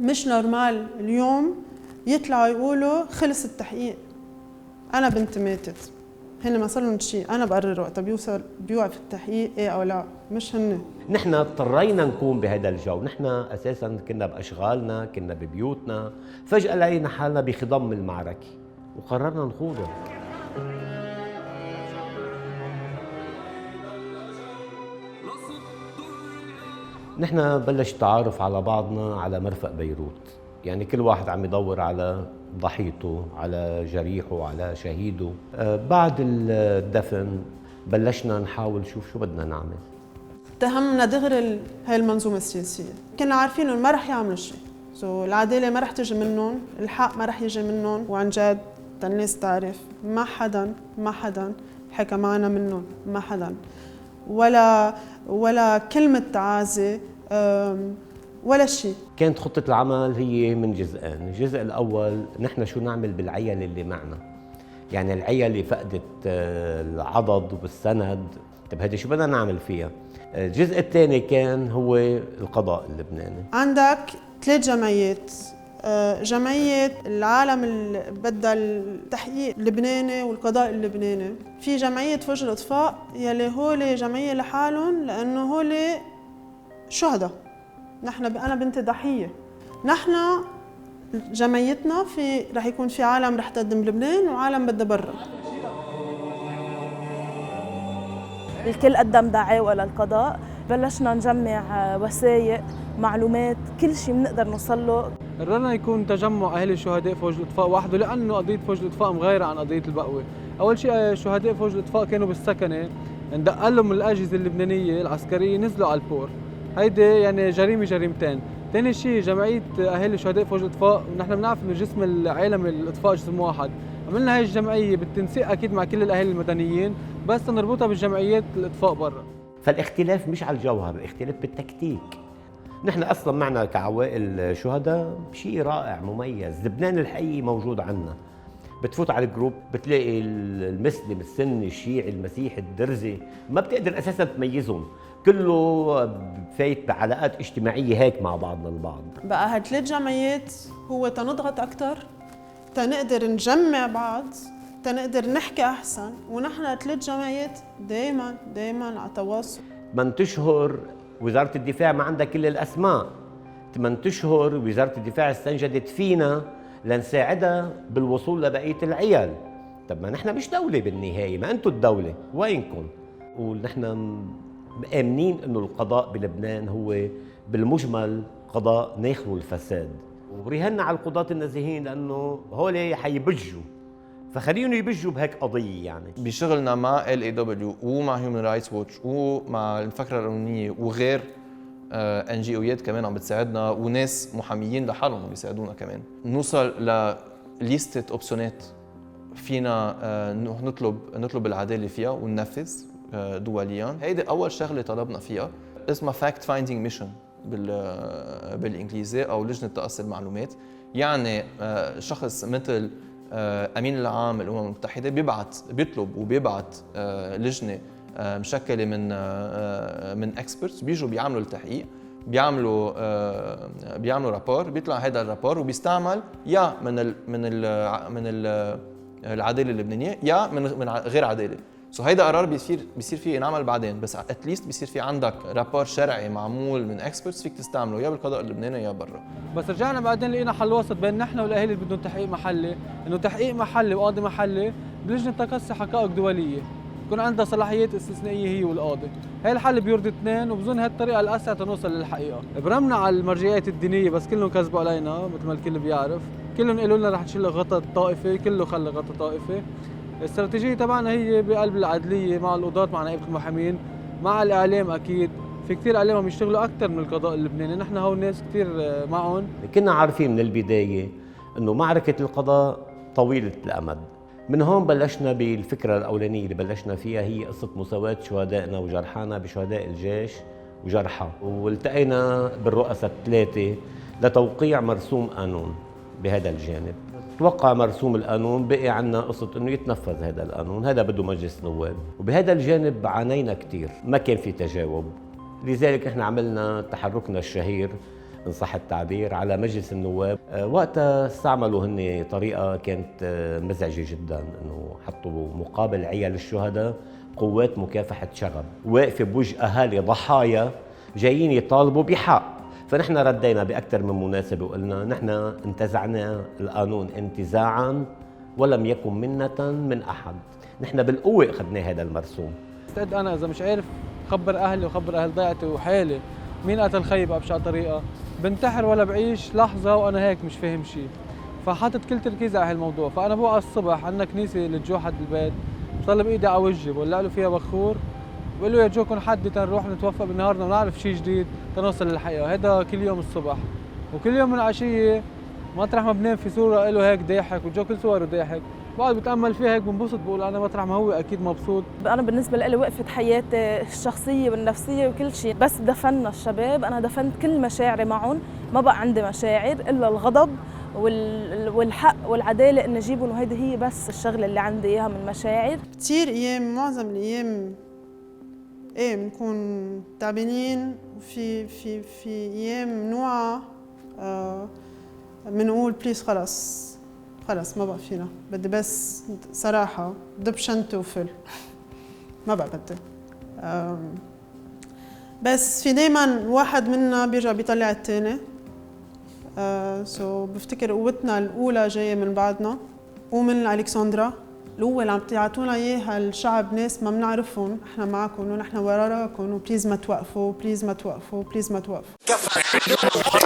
مش نورمال اليوم يطلعوا يقولوا خلص التحقيق، أنا بنتي ماتت، هن ما صار لهم شيء، أنا بقرر وقتها بيوقف التحقيق إيه أو لا، مش هن. نحن اضطرينا نكون بهذا الجو، نحن أساساً كنا بأشغالنا، كنا ببيوتنا، فجأة لقينا حالنا بخضم المعركة وقررنا نخوضها. نحن بلش التعارف على بعضنا على مرفق بيروت، يعني كل واحد عم يدور على ضحيته، على جريحه، على شهيده. بعد الدفن بلشنا نحاول نشوف شو بدنا نعمل. اتهمنا دغري هاي المنظومة السياسية، كنا عارفين إنه ما رح يعملوا شيء، العدالة ما رح تجي منهم، الحق ما رح يجي منهم، وعن جد الناس تعرف ما حدا حكى معنا منهم، ما حدا ولا كلمة تعازي ولا شيء. كانت خطة العمل هي من جزئين، الجزء الأول نحن شو نعمل بالعيال اللي معنا، يعني العيال اللي فقدت العضد والسند، طيب هذه شو بدنا نعمل فيها؟ الجزء الثاني كان هو القضاء اللبناني. عندك 3 جمعيات، جمعية العالم اللي بدها التحقيق اللبناني والقضاء اللبناني، في جمعية فوج الإطفاء يلي هولي جمعية لحالهم لأنه هولي شهداء، أنا بنتي ضحية. نحن جمعيتنا رح يكون في عالم رح تقدم لبنان وعالم بدها برا. الكل قدم دعاوى للقضاء، بلشنا نجمع وثائق، معلومات، كل شيء بنقدر نوصل له. قررنا يكون تجمع اهل الشهداء فوج الاطفاء وحده، لانه قضيه فوج الاطفاء مغايره عن قضيه البقوه. اول شيء شهداء فوج الاطفاء كانوا بالسكنه، اندق لهم الاجهزه اللبنانيه العسكريه نزلوا على البور، هيدي يعني جريمتين. ثاني شيء جمعيه اهل شهداء فوج الاطفاء، نحن بنعرف انه جسم العالم الاطفاء جسم واحد، عملنا هاي الجمعيه بالتنسيق اكيد مع كل الاهالي المدنيين، بس نربطها بالجمعيات الاطفاء برا. فالاختلاف مش على الجوهر، الاختلاف بالتكتيك. نحن اصلا معنا كعوائل شهداء شيء رائع مميز، لبنان الحقيقي موجود عنا. بتفوت على الجروب بتلاقي المسلم، السني، الشيعي، المسيحي، الدرزي، ما بتقدر اساسا تميزهم، كله فايت بعلاقات اجتماعيه هيك مع بعضنا البعض. بقى هال3 جمعيات هو تنضغط اكثر، تنقدر نجمع بعض، تنقدر نحكي احسن، ونحن 3 جمعيات دائما على تواصل. 8 اشهر وزاره الدفاع ما عندها كل الاسماء، 8 اشهر وزاره الدفاع استنجدت فينا لنساعدها بالوصول لبقيه العيال. طب ما نحن مش دوله بالنهايه، ما انتم الدوله، وينكم؟ ونحن مآمنين انه القضاء بلبنان هو بالمجمل قضاء ناخذ الفساد، ورهنا على القضاة النزيهين لانه هول حيبجوا، فخليهم يبجوا بهيك قضيه. يعني بشغلنا مع LAW ومع هيومن رايتس ووتش ومع الفكره القانونيه وغير NGOيات كمان عم بتساعدنا، وناس محاميين لحالهم عم بيساعدونا كمان نوصل لليستة اوبسيونات فينا نطلب العداله فيها وننفذ دوليا. هيدي اول شغله طلبنا فيها، اسمها فاكت فايندينج ميشن بالانجليزي او لجنه تأصيل المعلومات. يعني شخص مثل امين العام للامم المتحده بيطلب وبيبعت لجنه مشكله من اكسبرتس، بيجوا بيعملوا التحقيق، بيعملوا رابور، بيطلع هذا الرابور وبيستعمل يا من العداله اللبنانيه يا من غير عداله. هيدا قرار بيصير فيه ينعمل بعدين، بس اتليست بيصير في عندك رابور شرعي معمول من اكسبرتس فيك تستعمله يا بالقضاء اللبناني يا برا. بس رجعنا بعدين لقينا حل وسط بين نحن والاهالي اللي بدهم تحقيق محلي، انه تحقيق محلي وقاضي محلي بلجنه تقصي حقائق دوليه يكون عندها صلاحيات استثنائيه هي والقاضي. هي الحل بيرضي اثنين، وبظن هي الطريقه الاسرع تنوصل للحقيقه. برمنا على المرجعيات الدينيه بس كلهم كذبوا علينا مثل ما الكل بيعرف، كلهم قالوا لنا رح تشيل غطاء الطائفه، كله خلى غطاء طائفه. الاستراتيجيه تبعنا هي بقلب العدليه مع القضاة، مع نائبة المحامين، مع الاعلام. اكيد في كثير اعلام عم يشتغلوا اكثر من القضاء اللبناني، نحن هول ناس كثير معهم. كنا عارفين من البدايه انه معركه القضاء طويله الامد. من هون بلشنا بالفكره الاولانيه اللي بلشنا فيها، هي قصه مساواه شهدائنا وجرحانا بشهداء الجيش وجرحى، والتقينا بالرؤساء الثلاثه لتوقيع مرسوم قانون بهذا الجانب. توقع مرسوم القانون، بقي عنا قصة انه يتنفذ هذا القانون، هذا بده مجلس نواب، وبهذا الجانب عانينا كثير، ما كان في تجاوب. لذلك احنا عملنا تحركنا الشهير إن صح التعبير على مجلس النواب. وقتها استعملوا هن طريقة كانت مزعجة جدا، إنه حطوا مقابل عيال الشهداء قوات مكافحة شغب واقفة بوجه أهالي ضحايا جايين يطالبوا بحق. فنحن ردينا بأكثر من مناسبة وقلنا نحن انتزعنا القانون انتزاعاً ولم يكن منة من أحد، نحن بالقوة أخذنا هذا المرسوم. مستعد أنا إذا مش عارف خبر أهلي وخبر أهل ضيعتي وحالي مين قتل خيي بأبشع طريقة، بنتحر ولا بعيش لحظة وأنا هيك مش فاهم شيء. فحطت كل تركيزي على هالموضوع. فأنا بوقع الصبح عندنا كنيسة للجو حد البيت، بطلب إيدي على وجهي بولع له فيها بخور، بقول له يا جو كن حدي تنروح نتوفق بالنهارده ونعرف شيء جديد تنوصل للحقيقة. هذا كل يوم الصبح، وكل يوم من العشية مطرح ما بنام في صورة له هيك ضاحك، وجو كل صوره ضاحك. بقعد بتأمل فيها هيك بنبسط، بقول أنا مطرح ما هو أكيد مبسوط. أنا بالنسبة لي وقفت حياتي الشخصية والنفسية وكل شيء، بس دفنا الشباب، أنا دفنت كل مشاعري معهم، ما بقى عندي مشاعر إلا الغضب والحق والعدالة، إني أجيبهم، وهيدي هي بس الشغلة اللي عندي إياها من مشاعر. كتير أيام، معظم الأيام بنكون تعبانين، وفي أيام نوعة بنقول بليز خلص ما بقى فينا، بدي بس صراحة دب شنطة وفل، ما بقى بدي. بس في دايما واحد منا بيرجع بيطلع التاني. بفتكر قوتنا الأولى جاية من بعدنا ومن الكسندرا. القوة اللي عم تعطونا إياها الشعب، ناس ما بنعرفهم، احنا معكم ونحن وراكم، وبليز ما توقفوا، بليز ما توقفوا، بليز ما توقفوا.